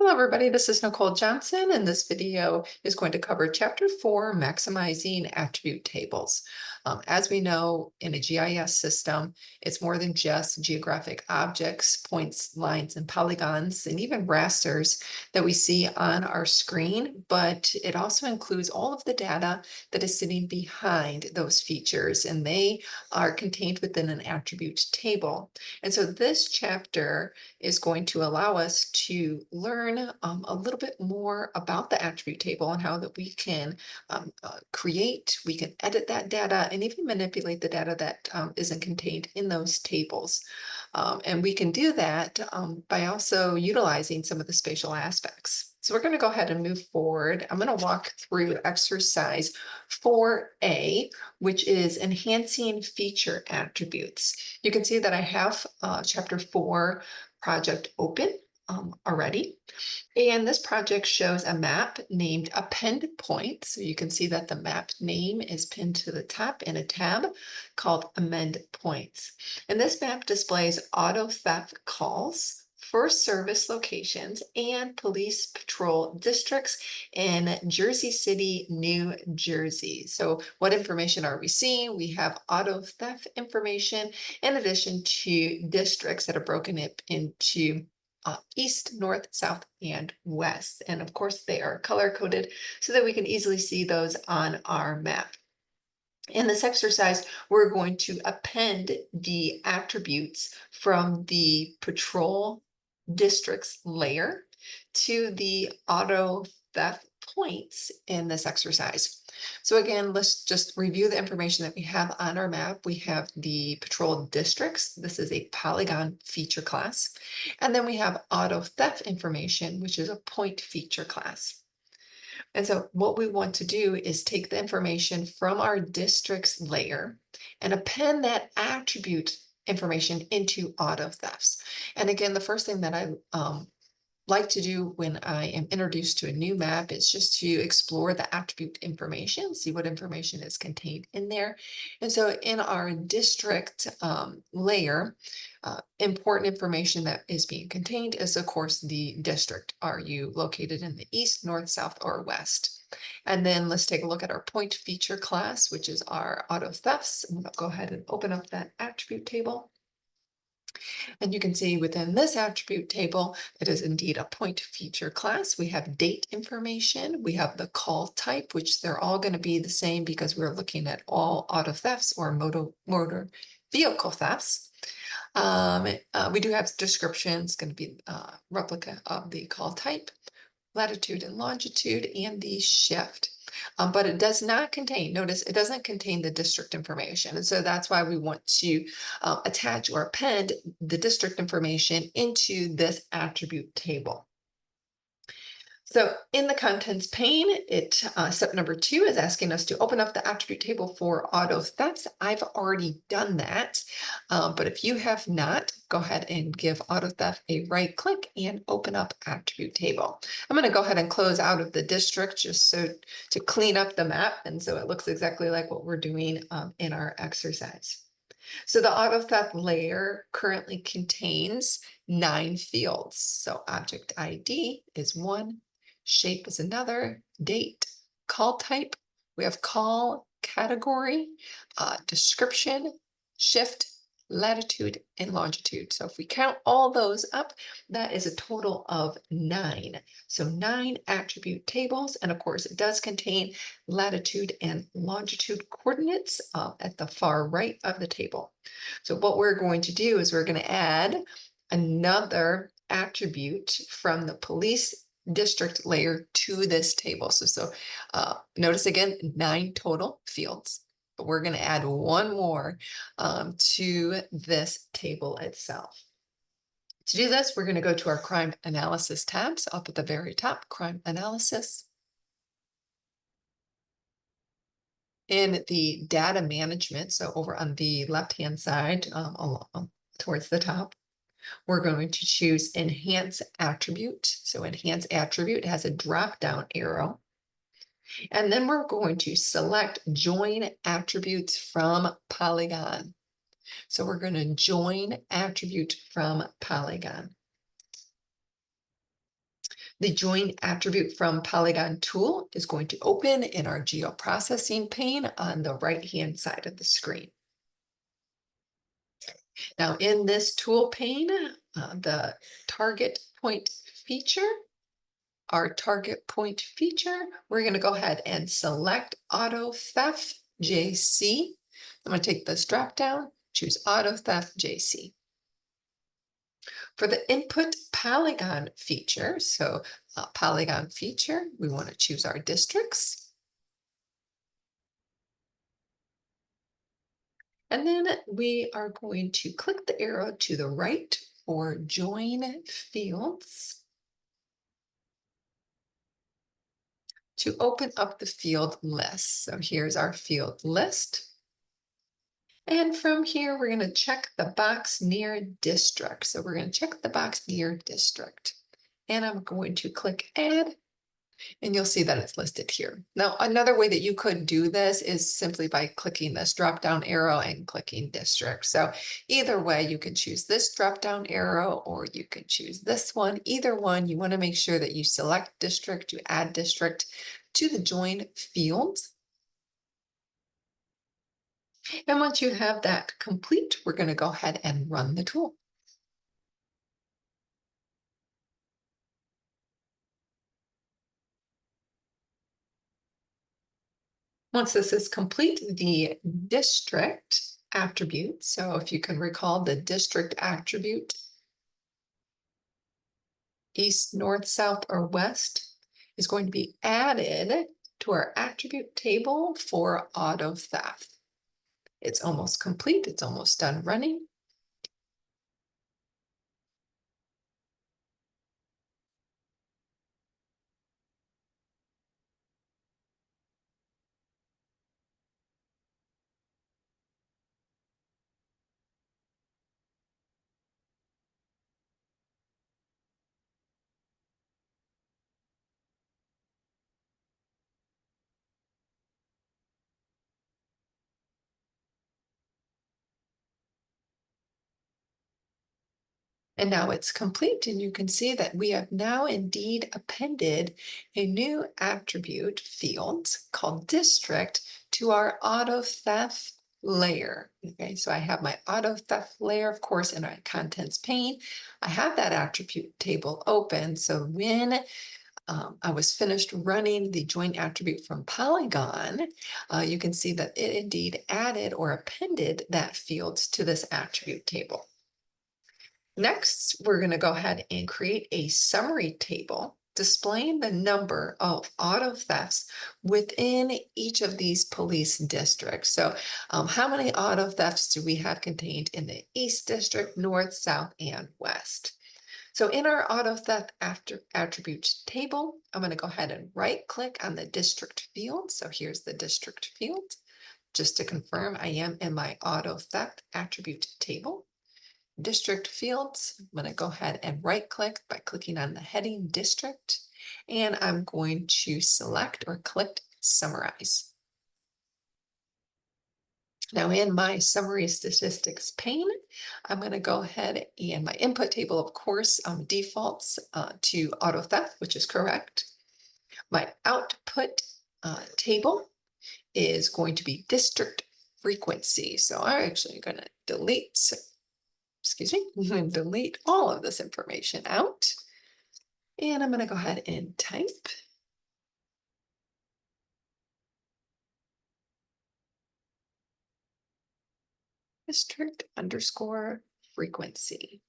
Hello, everybody. This is Nicole Johnson, and this video is going to cover Chapter 4, Maximizing Attribute Tables. As we know, in a GIS system, it's more than just geographic objects, points, lines, and polygons, and even rasters that we see on our screen, but it also includes all of the data that is sitting behind those features, and they are contained within an attribute table. And so this chapter is going to allow us to learn a little bit more about the attribute table and how that we can we can edit that data and even manipulate the data that isn't contained in those tables. And we can do that by also utilizing some of the spatial aspects. So we're going to go ahead and move forward. I'm going to walk through exercise 4A, which is enhancing feature attributes. You can see that I have chapter 4 project open already. And this project shows a map named Append Point. So you can see that the map name is pinned to the top in a tab called Amend Points. And this map displays auto theft calls for service locations and police patrol districts in Jersey City, New Jersey. So what information are we seeing? We have auto theft information in addition to districts that are broken up into east, north, south, and west. And of course, they are color coded so that we can easily see those on our map. In this exercise, we're going to append the attributes from the patrol districts layer to the auto theft points in this exercise. So again, let's just review the information that we have on our map. We have the patrol districts. This is a polygon feature class. And then we have auto theft information, which is a point feature class. And so what we want to do is take the information from our districts layer and append that attribute information into auto thefts. And again, the first thing that I like to do when I am introduced to a new map is just to explore the attribute information, see what information is contained in there. And so in our district layer, important information that is being contained is, of course, the district. Are you located in the east, north, south, or west? And then let's take a look at our point feature class, which is our auto thefts. I'm going to go ahead and open up that attribute table. And you can see within this attribute table, it is indeed a point feature class. We have date information. We have the call type, which they're all going to be the same because we're looking at all auto thefts or motor vehicle thefts. We do have descriptions, going to be replica of the call type, latitude and longitude, and the shift. But it does not contain, notice it doesn't contain the district information. And so that's why we want to attach or append the district information into this attribute table. So in the contents pane, step number 2 is asking us to open up the attribute table for auto thefts. I've already done that, but if you have not, go ahead and give auto theft a right click and open up attribute table. I'm going to go ahead and close out of the district just so to clean up the map, and so it looks exactly like what we're doing in our exercise. So the auto theft layer currently contains 9 fields. So object ID is 1. Shape is another, date, call type. We have call category, description, shift, latitude, and longitude. So if we count all those up, that is a total of 9. So 9 attribute tables. And of course, it does contain latitude and longitude coordinates at the far right of the table. So what we're going to do is we're going to add another attribute from the police district layer to this table. So notice again, 9 total fields, but we're going to add one more to this table itself. To do this, we're going to go to our crime analysis tabs up at the very top, crime analysis. In the data management, so over on the left-hand side, towards the top, we're going to choose enhance attribute. So enhance attribute has a drop-down arrow. And then we're going to select join attributes from polygon. So we're going to join attribute from polygon. The join attribute from Polygon tool is going to open in our geoprocessing pane on the right-hand side of the screen. Now in this tool pane, the target point feature, our target point feature, we're going to go ahead and select Auto Theft JC. I'm going to take this drop down, choose Auto Theft JC. For the input polygon feature, so polygon feature, we want to choose our districts. And then we are going to click the arrow to the right for join fields to open up the field list. So here's our field list. And from here, we're going to check the box near district. So we're going to check the box near district. And I'm going to click add, and you'll see that it's listed here. Now, another way that you could do this is simply by clicking this drop-down arrow and clicking district. So either way, you can choose this drop-down arrow or you can choose this one. Either one, you want to make sure that you select district, you add district to the join fields. And once you have that complete, we're going to go ahead and run the tool. Once this is complete, the district attribute, so if you can recall the district attribute, east, north, south, or west, is going to be added to our attribute table for auto theft. It's almost complete. It's almost done running. And now it's complete, and you can see that we have now indeed appended a new attribute field called district to our auto theft layer. Okay, so I have my auto theft layer, of course, in my contents pane. I have that attribute table open. So when I was finished running the joint attribute from Polygon, you can see that it indeed added or appended that field to this attribute table. Next, we're going to go ahead and create a summary table displaying the number of auto thefts within each of these police districts. So how many auto thefts do we have contained in the East District, North, South, and West? So in our auto theft attribute table, I'm going to go ahead and right click on the district field. So here's the district field. Just to confirm, I am in my auto theft attribute table. District fields, I'm going to go ahead and right click by clicking on the heading district, and I'm going to select or click summarize. Now in my summary statistics pane, I'm going to go ahead and my input table, of course, defaults to auto theft, which is correct. My output table is going to be district frequency. So I'm actually going to delete delete all of this information out. And I'm going to go ahead and type district underscore frequency.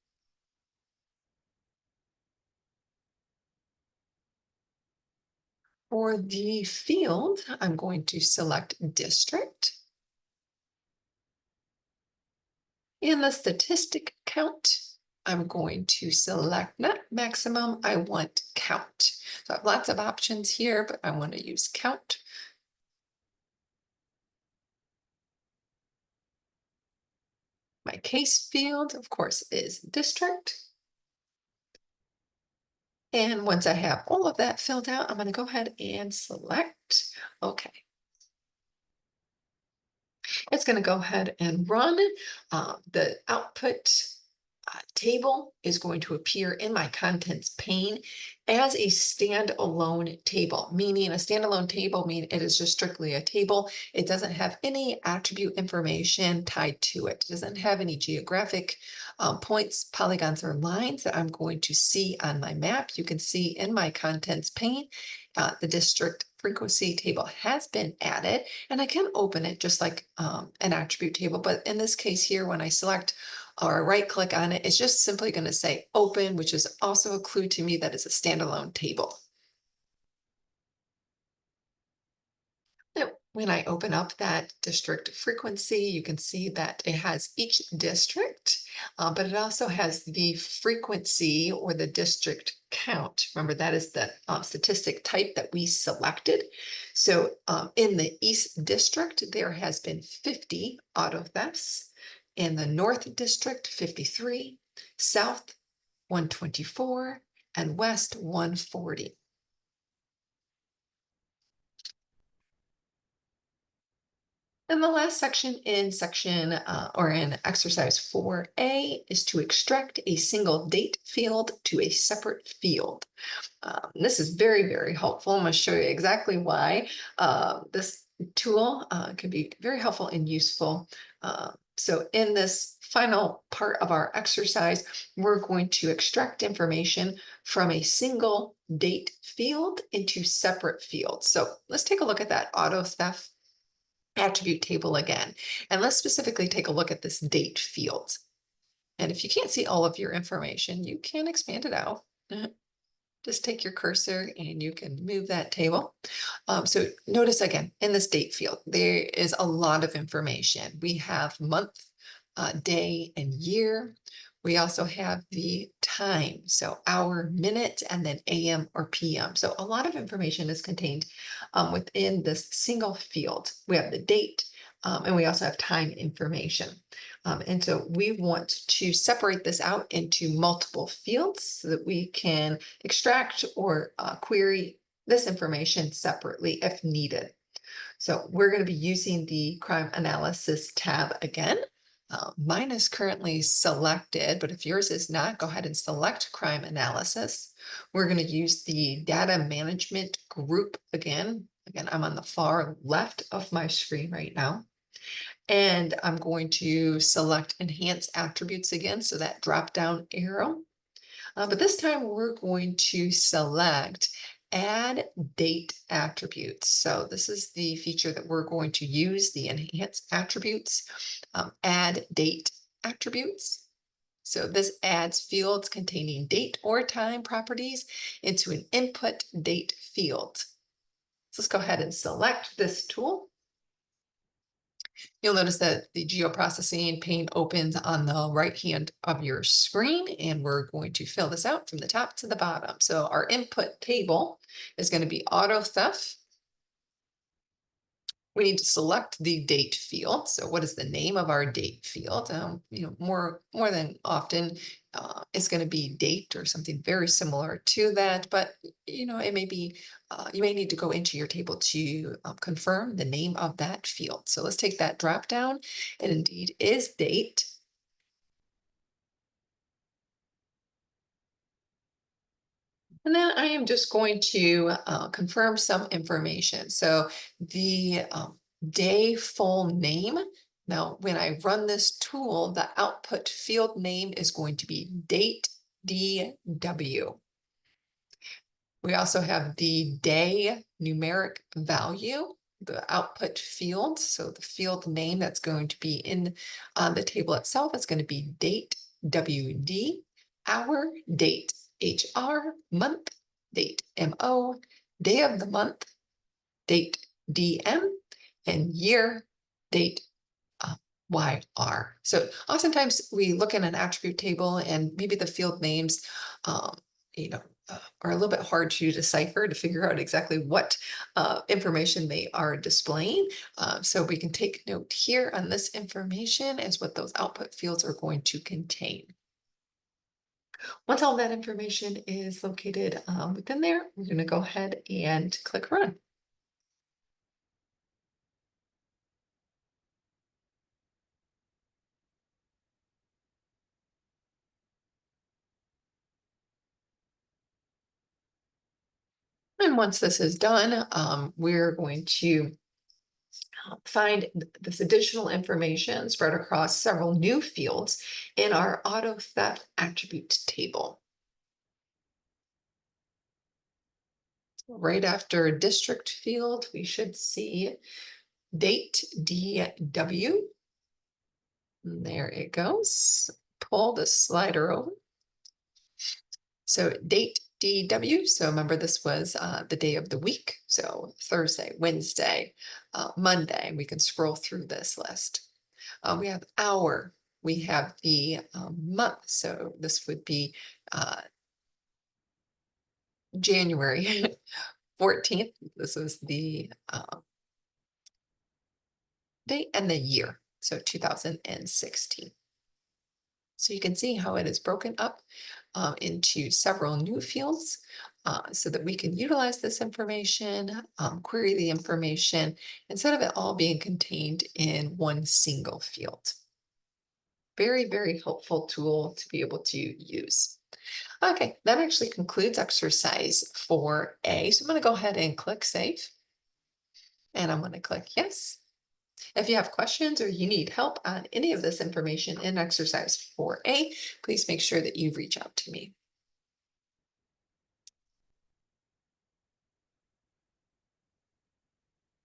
For the field, I'm going to select district. In the statistic count, I'm going to select not maximum, I want count. So I have lots of options here, but I want to use count. My case field, of course, is district. And once I have all of that filled out, I'm going to go ahead and select OK. It's going to go ahead and run the output table is going to appear in my contents pane as a standalone table, meaning a standalone table means it is just strictly a table. It doesn't have any attribute information tied to it. It doesn't have any geographic points, polygons, or lines that I'm going to see on my map. You can see in my contents pane, the district frequency table has been added, and I can open it just like an attribute table. But in this case here, when I select or right click on it, it's just simply going to say open, which is also a clue to me that it's a standalone table. Now, when I open up that district frequency, you can see that it has each district, but it also has the frequency or the district count. Remember, that is the statistic type that we selected. So in the East District, there has been 50 auto thefts. In the North District, 53, South, 124, and West, 140. And the last section in or in exercise 4A is to extract a single date field to a separate field. This is very, very helpful. I'm going to show you exactly why this tool can be very helpful and useful. So in this final part of our exercise, we're going to extract information from a single date field into separate fields. So let's take a look at that auto theft attribute table again. And let's specifically take a look at this date field. And if you can't see all of your information, you can expand it out. Just take your cursor and you can move that table. So notice again, in this date field, there is a lot of information. We have month, day, and year. We also have the time, so hour, minute, and then AM or PM. So a lot of information is contained within this single field. We have the date, and we also have time information. And so we want to separate this out into multiple fields so that we can extract or query this information separately if needed. So we're going to be using the crime analysis tab again. Mine is currently selected, but if yours is not, go ahead and select crime analysis. We're going to use the data management group again. Again, I'm on the far left of my screen right now. And I'm going to select enhance attributes again, so that drop down arrow. But this time we're going to select add date attributes. So this is the feature that we're going to use, the enhance attributes, add date attributes. So this adds fields containing date or time properties into an input date field. So let's go ahead and select this tool. You'll notice that the geoprocessing pane opens on the right hand of your screen, and we're going to fill this out from the top to the bottom. So our input table is going to be auto theft. We need to select the date field. So what is the name of our date field? More than often, it's going to be date or something very similar to that, but it may be, you may need to go into your table to confirm the name of that field. So let's take that drop down. It indeed is date. And then I am just going to confirm some information. So the day full name. Now, when I run this tool, the output field name is going to be date DW. We also have the day numeric value, the output field. So the field name that's going to be in the table itself is going to be date WD, hour, date HR, month, date MO, day of the month, date DM, and year, date YR. So oftentimes we look at an attribute table and maybe the field names, are a little bit hard to decipher to figure out exactly what information they are displaying. So we can take note here on this information as what those output fields are going to contain. Once all that information is located within there, we're going to go ahead and click run. then once this is done, we're going to find this additional information spread across several new fields in our auto theft attribute table. Right after district field, we should see date DW. And there it goes. Pull the slider over. So date DW. So remember, this was the day of the week. So Thursday, Wednesday, Monday. We can scroll through this list. We have hour. We have the month. So this would be January 14th. This was the date and the year. So 2016. So you can see how it is broken up into several new fields so that we can utilize this information, query the information, instead of it all being contained in one single field. Very, very helpful tool to be able to use. Okay, that actually concludes exercise 4A. So I'm going to go ahead and click save. And I'm going to click yes. If you have questions or you need help on any of this information in exercise 4A, please make sure that you reach out to me.